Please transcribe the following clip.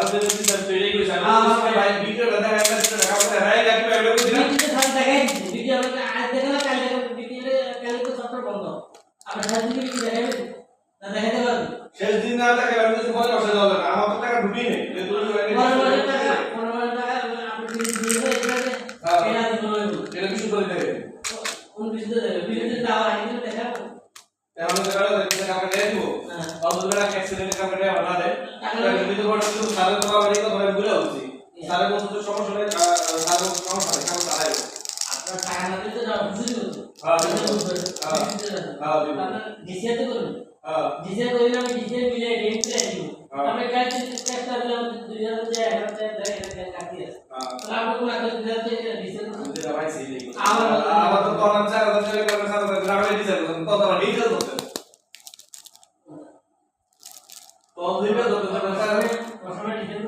আরে যদি স্যার তৈরি করে স্যার ভাই ভিডিওটা দেখা একটা দেখা করে রাই লাগি ভাই লোক দিলাম ভিডিও স্যার দেখাই ভিডিও আজ দেখে না কাল দেখে ভিডিওতে কাল তো সফটওয়্যার বন্ধ আমরা সারা দিন ভিডিও দেখাই না দেখাইতে পারবি শেষ দিন না দেখে আমি তো পরে বসে যাওয়া লাগে আমার তো টাকা ঢুকিয়ে নেই যে তুই টাকা 15 টাকা আপনি দিয়ে দেবেন এটাতে এরা দিব এটা কিছু করে দেবে কোন কিছু দেবে ভিডিওতে যাওয়া আগে দেখাবো তাহলে তো বেলা দেখতে কামড়ে দিয়ে দিব অত বেলা অ্যাক্সিডেন্ট কামড়ে বানা দেয় তাহলে যদি তো বড় কিছু সারে তো বাবা রেখে ধরে ভুলে উঠছি সারে বলতে তো সমস্যা নেই সারে সমস্যা নেই কারণ তাই আপনার টাকা না দিতে যাও বুঝলি তো হ্যাঁ হ্যাঁ আপনার ডিসিআর তো করুন ডিসিআর করিলে আমি ডিসিআর মিলে রেন্ট চাই দিব আমি কাজ চেষ্টা করলাম 2000 টাকা 1000 টাকা কাটি আছে তাহলে আপনি কোন একটা 2000 টাকা ডিসিআর করুন যেটা ভাই সেই আমার তো তখন 4000 টাকা করে সারা গ্রামে ডিসিআর করতেন তো তখন ডিসিআর করতেন তো দুইটা ধরতে স্যার